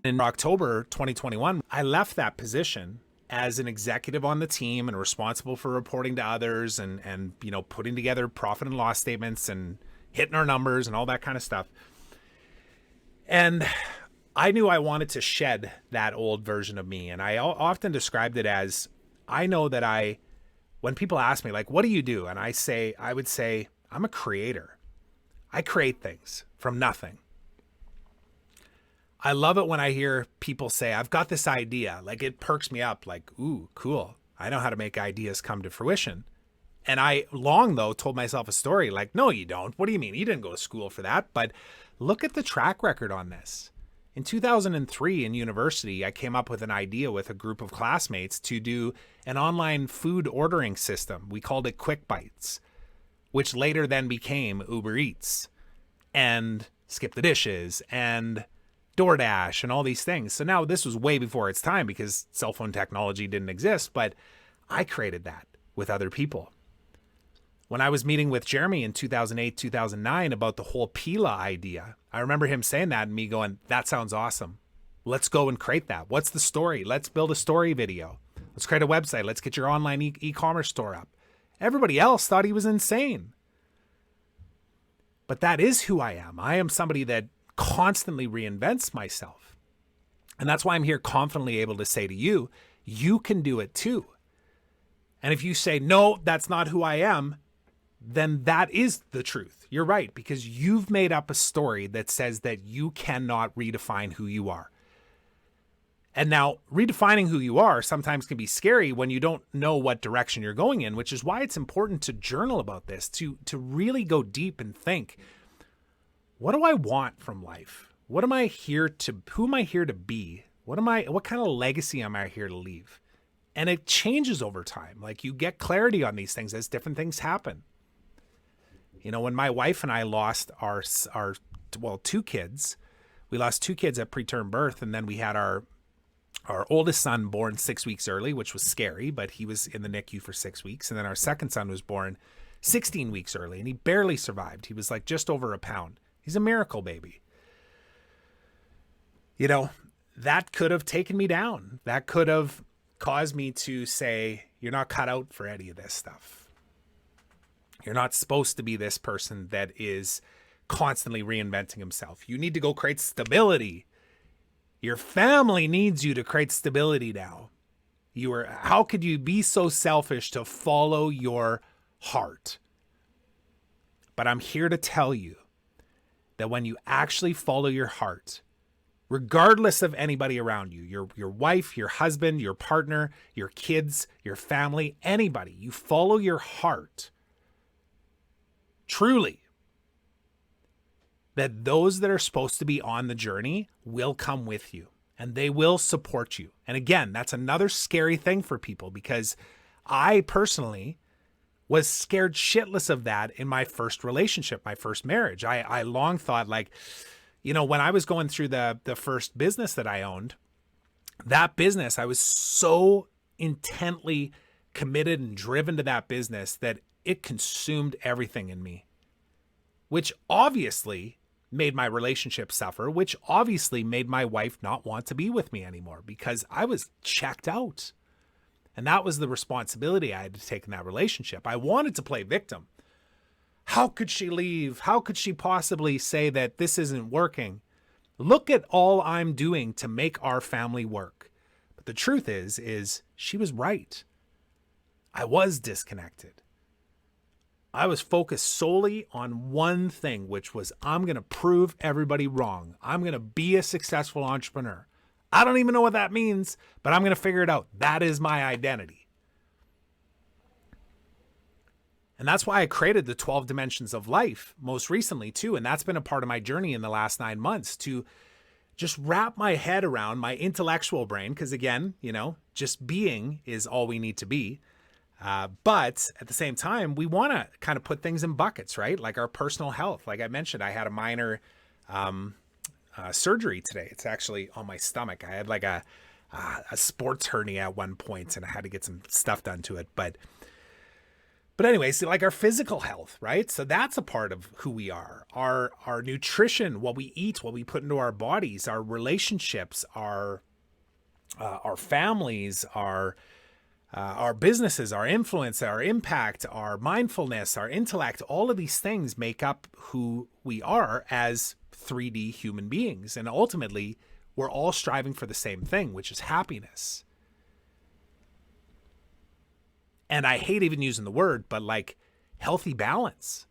In October 2021, I left that position as an executive on the team and responsible for reporting to others and putting together profit and loss statements and hitting our numbers and all that kind of stuff. And I knew I wanted to shed that old version of me. And I often described it as, I know that when people ask me, like, what do you do? And I would say, I'm a creator. I create things from nothing. I love it when I hear people say, I've got this idea. Like, it perks me up. Like, ooh, cool. I know how to make ideas come to fruition. And I though told myself a story like, no, you don't. What do you mean? You didn't go to school for that. But look at the track record on this. In 2003 in university, I came up with an idea with a group of classmates to do an online food ordering system. We called it Quick Bites, which later then became UberEats and Skip the Dishes and DoorDash and all these things. So now this was way before its time because cell phone technology didn't exist, but I created that with other people. When I was meeting with Jeremy in 2008, 2009 about the whole Pila idea, I remember him saying that and me going, that sounds awesome. Let's go and create that. What's the story? Let's build a story video. Let's create a website. Let's get your online e-commerce store up. Everybody else thought he was insane. But that is who I am. I am somebody that constantly reinvents myself. And that's why I'm here confidently able to say to you, you can do it too. And if you say, no, that's not who I am, then that is the truth. You're right, because you've made up a story that says that you cannot redefine who you are. And now redefining who you are sometimes can be scary when you don't know what direction you're going in, which is why it's important to journal about this, to really go deep and think, what do I want from life? Who am I here to be? What kind of legacy am I here to leave? And it changes over time. Like, you get clarity on these things as different things happen. When my wife and I lost our two kids, we lost two kids at preterm birth. And then we had our oldest son born 6 weeks early, which was scary, but he was in the NICU for 6 weeks. And then our second son was born 16 weeks early and he barely survived. He was like just over a pound. He's a miracle baby. That could have taken me down. That could have caused me to say, you're not cut out for any of this stuff. You're not supposed to be this person that is constantly reinventing himself. You need to go create stability. Your family needs you to create stability now. How could you be so selfish to follow your heart? But I'm here to tell you that when you actually follow your heart, regardless of anybody around you, your wife, your husband, your partner, your kids, your family, anybody, you follow your heart, truly, that those that are supposed to be on the journey will come with you and they will support you. And again, that's another scary thing for people because I personally was scared shitless of that in my first relationship, my first marriage. I long thought when I was going through the first business that I owned, that business, I was so intently committed and driven to that business that it consumed everything in me, which obviously made my relationship suffer, which obviously made my wife not want to be with me anymore because I was checked out. And that was the responsibility I had to take in that relationship. I wanted to play victim. How could she leave? How could she possibly say that this isn't working? Look at all I'm doing to make our family work. But the truth is she was right. I was disconnected. I was focused solely on one thing, which was I'm going to prove everybody wrong. I'm going to be a successful entrepreneur. I don't even know what that means, but I'm going to figure it out. That is my identity. And that's why I created the 12 Dimensions of Life most recently too. And that's been a part of my journey in the last 9 months to just wrap my head around my intellectual brain. Because again, just being is all we need to be. But at the same time, we want to kind of put things in buckets, right? Like our personal health. Like I mentioned, I had a minor surgery today. It's actually on my stomach. I had like a sports hernia at one point and I had to get some stuff done to it. But But anyways, like our physical health, right? So that's a part of who we are. Our nutrition, what we eat, what we put into our bodies, our relationships, our families, our businesses, our influence, our impact, our mindfulness, our intellect, all of these things make up who we are as 3D human beings. And ultimately, we're all striving for the same thing, which is happiness. And I hate even using the word, but like healthy balance.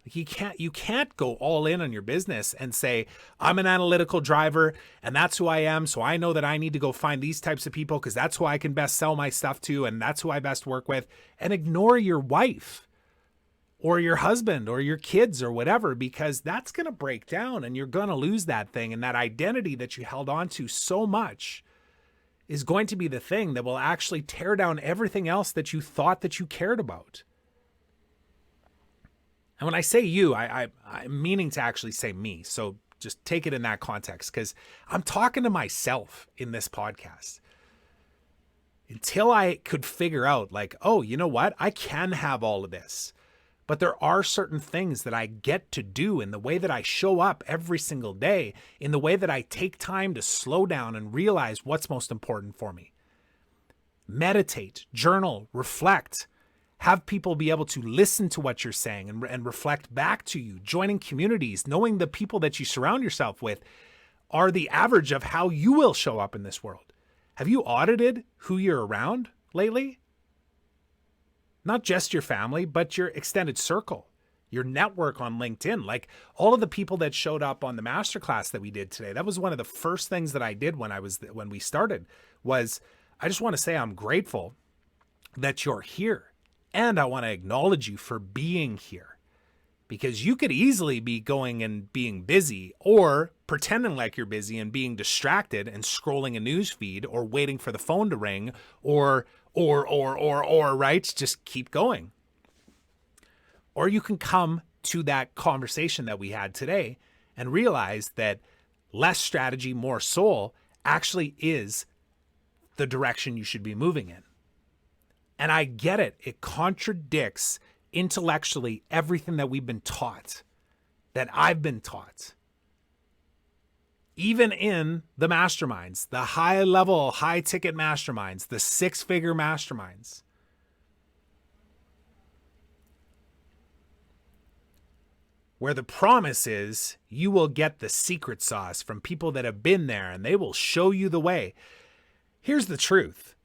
Like you can't go all in on your business and say, I'm an analytical driver and that's who I am. So I know that I need to go find these types of people because that's who I can best sell my stuff to and that's who I best work with, and ignore your wife or your husband or your kids or whatever, because that's going to break down and you're going to lose that thing. And that identity that you held on to so much is going to be the thing that will actually tear down everything else that you thought that you cared about. And when I say you, I'm meaning to actually say me. So just take it in that context, because I'm talking to myself in this podcast. Until I could figure out like, oh, you know what? I can have all of this. But there are certain things that I get to do in the way that I show up every single day, in the way that I take time to slow down and realize what's most important for me. Meditate, journal, reflect, have people be able to listen to what you're saying and reflect back to you, joining communities, knowing the people that you surround yourself with are the average of how you will show up in this world. Have you audited who you're around lately? Not just your family, but your extended circle, your network on LinkedIn. Like all of the people that showed up on the masterclass that we did today, that was one of the first things that I did when we started was I just want to say I'm grateful that you're here. And I want to acknowledge you for being here, because you could easily be going and being busy or pretending like you're busy and being distracted and scrolling a news feed or waiting for the phone to ring or right? Just keep going. Or you can come to that conversation that we had today and realize that less strategy, more soul actually is the direction you should be moving in. And I get it. It contradicts intellectually everything that we've been taught, that I've been taught. Even in the masterminds, the high level, high ticket masterminds, the 6-figure masterminds. Where the promise is you will get the secret sauce from people that have been there and they will show you the way. Here's the truth.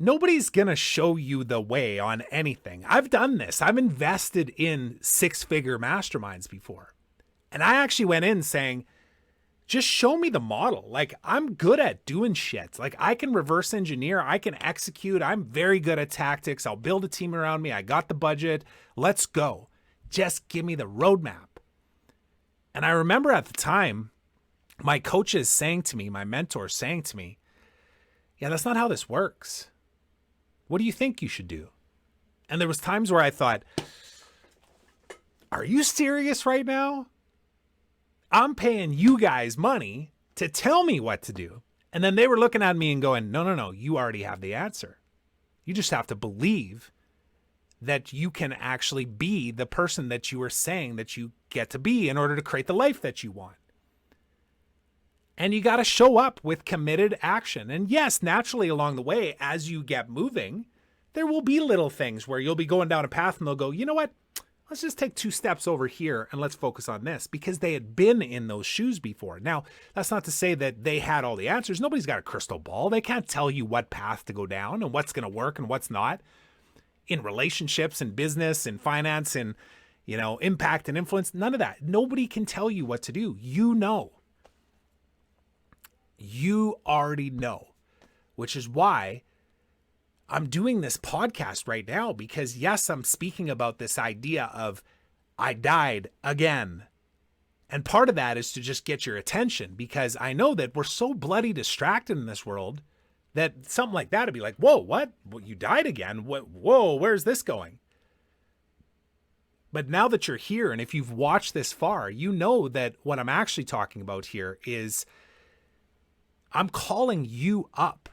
Nobody's going to show you the way on anything. I've done this. I've invested in 6-figure masterminds before. And I actually went in saying, just show me the model. Like, I'm good at doing shit. Like, I can reverse engineer. I can execute. I'm very good at tactics. I'll build a team around me. I got the budget. Let's go. Just give me the roadmap. And I remember at the time, my coaches saying to me, my mentors saying to me, yeah, that's not how this works. What do you think you should do? And there was times where I thought, are you serious right now? I'm paying you guys money to tell me what to do. And then they were looking at me and going, no, you already have the answer. You just have to believe that you can actually be the person that you were saying that you get to be in order to create the life that you want. And you got to show up with committed action. And yes, naturally along the way, as you get moving, there will be little things where you'll be going down a path and they'll go, you know what? Let's just take 2 steps over here and let's focus on this, because they had been in those shoes before. Now, that's not to say that they had all the answers. Nobody's got a crystal ball. They can't tell you what path to go down and what's going to work and what's not. In relationships and business and finance and, impact and influence, none of that. Nobody can tell you what to do. You know. You already know, which is why I'm doing this podcast right now, because yes, I'm speaking about this idea of I died again. And part of that is to just get your attention, because I know that we're so bloody distracted in this world that something like that would be like, whoa, what? Well, you died again? Whoa, where's this going? But now that you're here, and if you've watched this far, you know that what I'm actually talking about here is I'm calling you up.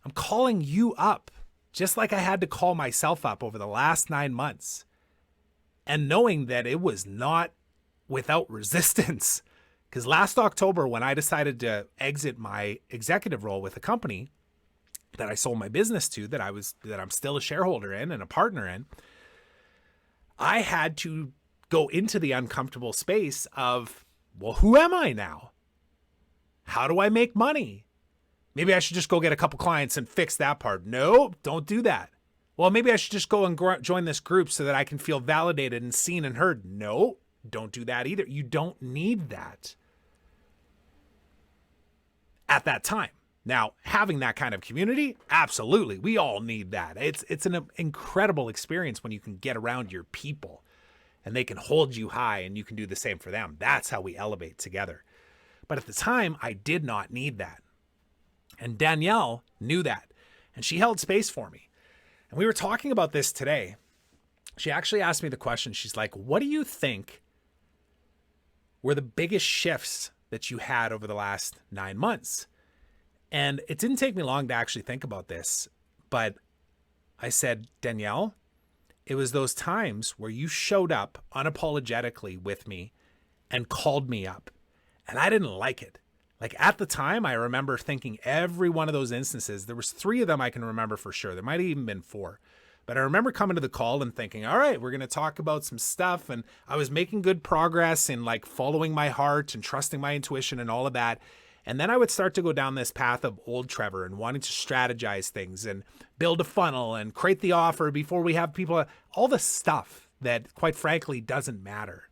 I'm calling you up just like I had to call myself up over the last 9 months, and knowing that it was not without resistance. Because last October, when I decided to exit my executive role with a company that I sold my business to, that I'm still a shareholder in and a partner in, I had to go into the uncomfortable space of, well, who am I now? How do I make money? Maybe I should just go get a couple clients and fix that part. No, don't do that. Well, maybe I should just go and join this group so that I can feel validated and seen and heard. No, don't do that either. You don't need that at that time. Now, having that kind of community, absolutely. We all need that. It's an incredible experience when you can get around your people and they can hold you high and you can do the same for them. That's how we elevate together. But at the time, I did not need that. And Danielle knew that. And she held space for me. And we were talking about this today. She actually asked me the question. She's like, what do you think were the biggest shifts that you had over the last 9 months? And it didn't take me long to actually think about this. But I said, Danielle, it was those times where you showed up unapologetically with me and called me up. And I didn't like it. Like at the time, I remember thinking every one of those instances, there was 3 of them I can remember for sure. There might have even been 4. But I remember coming to the call and thinking, all right, we're going to talk about some stuff. And I was making good progress in like following my heart and trusting my intuition and all of that. And then I would start to go down this path of old Trevor and wanting to strategize things and build a funnel and create the offer before we have people, all the stuff that quite frankly doesn't matter.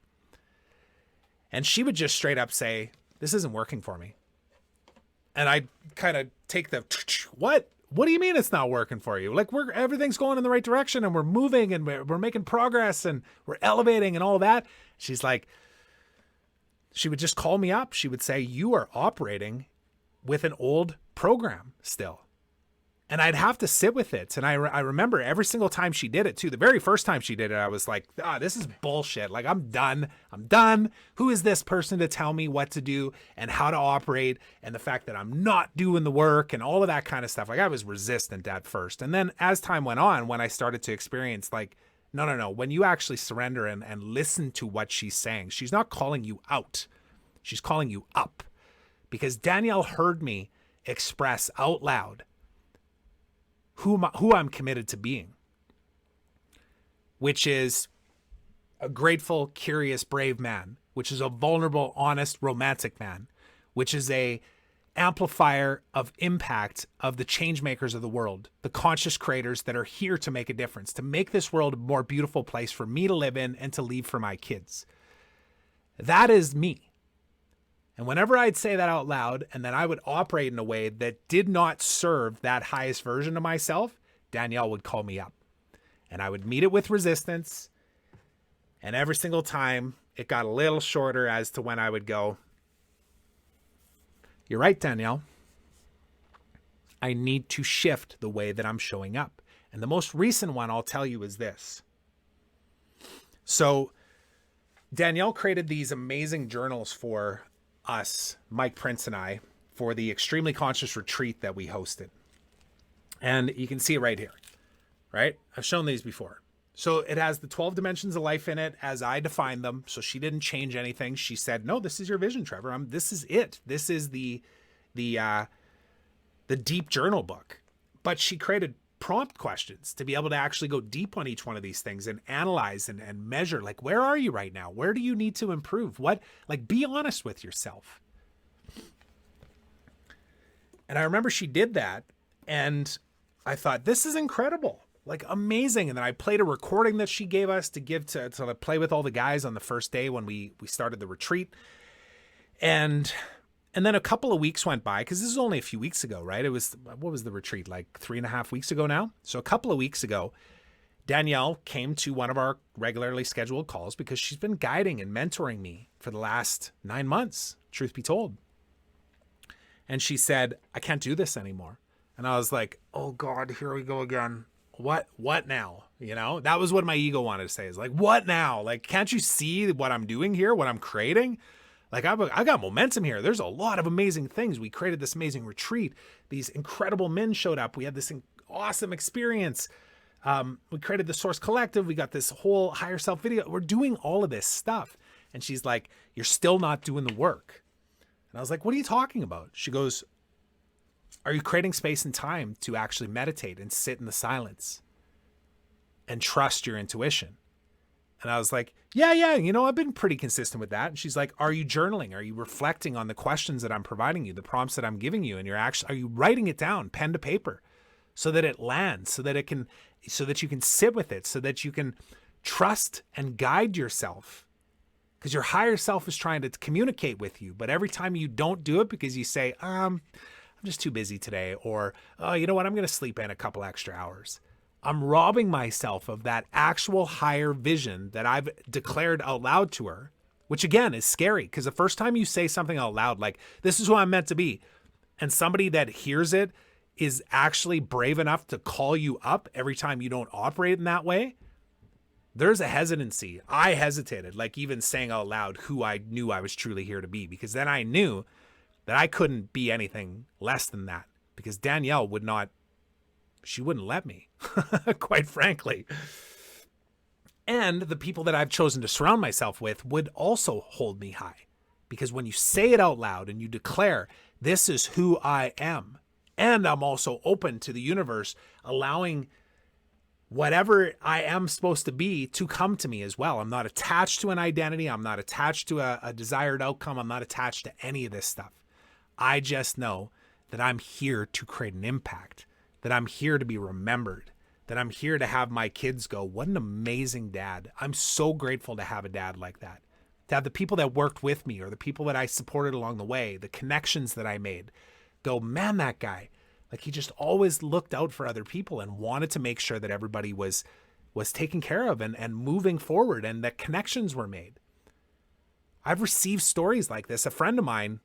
And she would just straight up say, this isn't working for me. And I kind of take the, what? What do you mean it's not working for you? Like everything's going in the right direction and we're moving and we're making progress and we're elevating and all that. She's like, she would just call me up. She would say, you are operating with an old program still. And I'd have to sit with it. And I remember every single time she did it too. The very first time she did it, I was like, this is bullshit. Like, I'm done. I'm done. Who is this person to tell me what to do and how to operate? And the fact that I'm not doing the work and all of that kind of stuff. Like, I was resistant at first. And then as time went on, when I started to experience like, no. When you actually surrender and listen to what she's saying, she's not calling you out. She's calling you up. Because Danielle heard me express out loud who I'm committed to being, which is a grateful, curious, brave man, which is a vulnerable, honest, romantic man, which is a amplifier of impact of the change makers of the world, the conscious creators that are here to make a difference, to make this world a more beautiful place for me to live in and to leave for my kids. That is me. And whenever I'd say that out loud and then I would operate in a way that did not serve that highest version of myself, Danielle would call me up and I would meet it with resistance. And every single time it got a little shorter as to when I would go, you're right, Danielle. I need to shift the way that I'm showing up. And the most recent one I'll tell you is this. So Danielle created these amazing journals for us, Mike Prince and I, for the Extremely Conscious retreat that we hosted. And you can see it right here, right? I've shown these before. So it has the 12 dimensions of life in it as I defined them. So she didn't change anything. She said, no, this is your vision, Trevor. This is it. This is the deep journal book. But she created prompt questions to be able to actually go deep on each one of these things and analyze and measure, like, where are you right now? Where do you need to improve? Be honest with yourself. And I remember she did that and I thought, this is incredible, like amazing. And then I played a recording that she gave us to give to play with all the guys on the first day when we started the retreat. And then a couple of weeks went by, because this is only a few weeks ago, right? It was, what was the retreat, like 3.5 weeks ago now? So a couple of weeks ago, Danielle came to one of our regularly scheduled calls because she's been guiding and mentoring me for the last 9 months, truth be told. And she said, I can't do this anymore. And I was like, oh God, here we go again. What now? You know, that was what my ego wanted to say, is like, what now? Like, can't you see what I'm doing here, what I'm creating? Like, I got momentum here. There's a lot of amazing things. We created this amazing retreat. These incredible men showed up. We had this awesome experience. We created the Source Collective. We got this whole higher self video. We're doing all of this stuff. And she's like, you're still not doing the work. And I was like, what are you talking about? She goes, are you creating space and time to actually meditate and sit in the silence and trust your intuition? And I was like, yeah, I've been pretty consistent with that. And she's like, are you journaling? Are you reflecting on the questions that I'm providing you, the prompts that I'm giving you? And are you writing it down, pen to paper, so that it lands, so that you can sit with it, so that you can trust and guide yourself? Because your higher self is trying to communicate with you. But every time you don't do it because you say, I'm just too busy today, or, oh, you know what, I'm going to sleep in a couple extra hours, I'm robbing myself of that actual higher vision that I've declared out loud to her, which again is scary, because the first time you say something out loud, like, this is who I'm meant to be, and somebody that hears it is actually brave enough to call you up every time you don't operate in that way, there's a hesitancy. I hesitated, like even saying out loud who I knew I was truly here to be, because then I knew that I couldn't be anything less than that, because Danielle she wouldn't let me, quite frankly. And the people that I've chosen to surround myself with would also hold me high, because when you say it out loud and you declare, this is who I am, and I'm also open to the universe, allowing whatever I am supposed to be to come to me as well. I'm not attached to an identity. I'm not attached to a desired outcome. I'm not attached to any of this stuff. I just know that I'm here to create an impact, that I'm here to be remembered, that I'm here to have my kids go, what an amazing dad. I'm so grateful to have a dad like that. To have the people that worked with me, or the people that I supported along the way, the connections that I made, go, man, that guy, like, he just always looked out for other people and wanted to make sure that everybody was taken care of and moving forward, and that connections were made. I've received stories like this. A friend of mine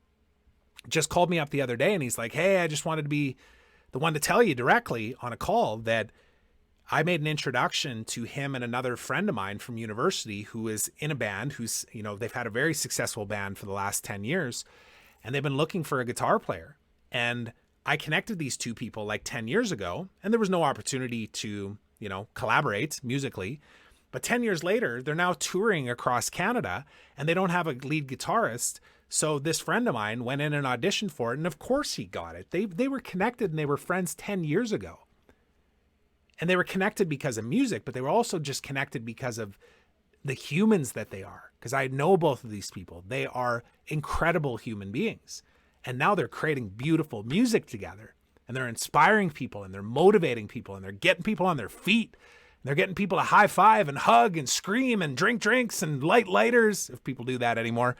just called me up the other day, and he's like, hey, I just wanted to be the one to tell you directly on a call that I made an introduction to him and another friend of mine from university who is in a band, who's, they've had a very successful band for the last 10 years, and they've been looking for a guitar player. And I connected these two people like 10 years ago, and there was no opportunity to, collaborate musically. But 10 years later, they're now touring across Canada, and they don't have a lead guitarist. So this friend of mine went in and auditioned for it, and of course he got it. They were connected, and they were friends 10 years ago. And they were connected because of music, but they were also just connected because of the humans that they are. Because I know both of these people. They are incredible human beings. And now they're creating beautiful music together, and they're inspiring people, and they're motivating people, and they're getting people on their feet. And they're getting people to high five and hug and scream and drink drinks and light lighters, if people do that anymore.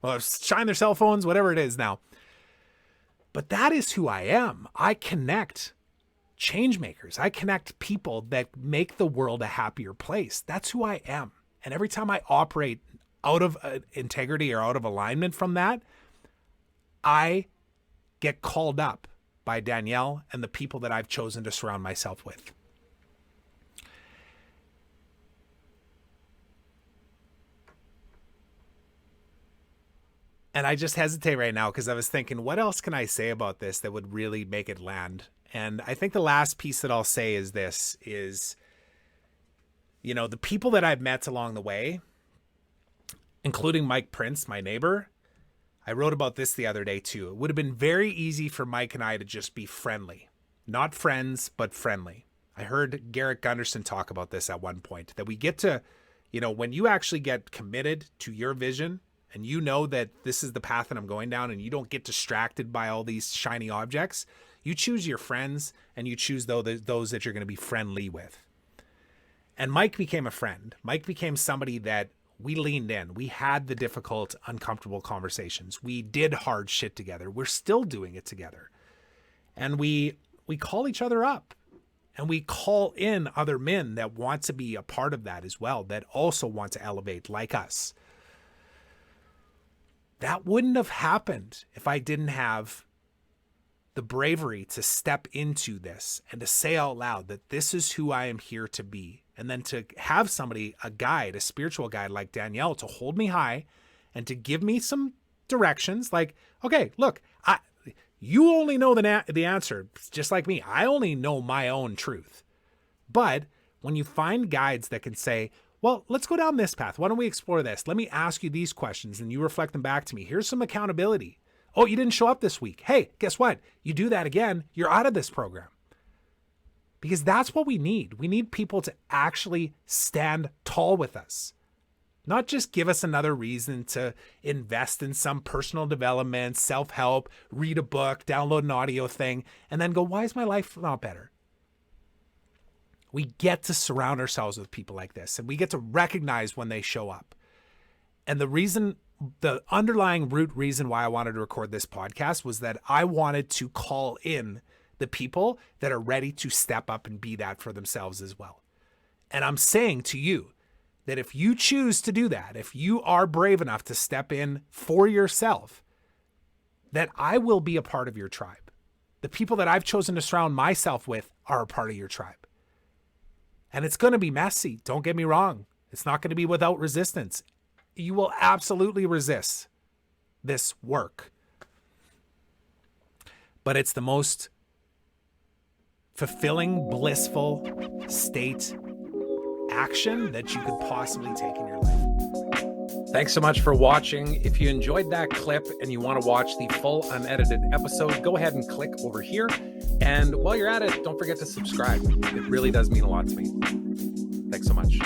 Well, shine their cell phones, whatever it is now. But that is who I am. I connect change makers. I connect people that make the world a happier place. That's who I am. And every time I operate out of integrity or out of alignment from that, I get called up by Danielle and the people that I've chosen to surround myself with. And I just hesitate right now because I was thinking, what else can I say about this that would really make it land? And I think the last piece that I'll say is this, is, the people that I've met along the way, including Mike Prince, my neighbor. I wrote about this the other day too. It would have been very easy for Mike and I to just be friendly. Not friends, but friendly. I heard Garrett Gunderson talk about this at one point, that we get to, when you actually get committed to your vision, and you know that this is the path that I'm going down, and you don't get distracted by all these shiny objects, you choose your friends, and you choose those that you're going to be friendly with. And Mike became a friend. Mike became somebody that we leaned in. We had the difficult, uncomfortable conversations. We did hard shit together. We're still doing it together. And we call each other up, and we call in other men that want to be a part of that as well, that also want to elevate like us. That wouldn't have happened if I didn't have the bravery to step into this and to say out loud that this is who I am here to be. And then to have somebody, a guide, a spiritual guide like Danielle, to hold me high and to give me some directions like, okay, look, You only know the answer, just like me. I only know my own truth. But when you find guides that can say, well, let's go down this path. Why don't we explore this? Let me ask you these questions and you reflect them back to me. Here's some accountability. Oh, you didn't show up this week. Hey, guess what? You do that again, you're out of this program. Because that's what we need. We need people to actually stand tall with us. Not just give us another reason to invest in some personal development, self-help, read a book, download an audio thing, and then go, why is my life not better? We get to surround ourselves with people like this, and we get to recognize when they show up. And the underlying root reason why I wanted to record this podcast was that I wanted to call in the people that are ready to step up and be that for themselves as well. And I'm saying to you that if you choose to do that, if you are brave enough to step in for yourself, that I will be a part of your tribe. The people that I've chosen to surround myself with are a part of your tribe. And it's going to be messy. Don't get me wrong. It's not going to be without resistance. You will absolutely resist this work. But it's the most fulfilling, blissful state action that you could possibly take in your life. Thanks so much for watching. If you enjoyed that clip and you want to watch the full unedited episode, go ahead and click over here. And while you're at it, don't forget to subscribe. It really does mean a lot to me. Thanks so much.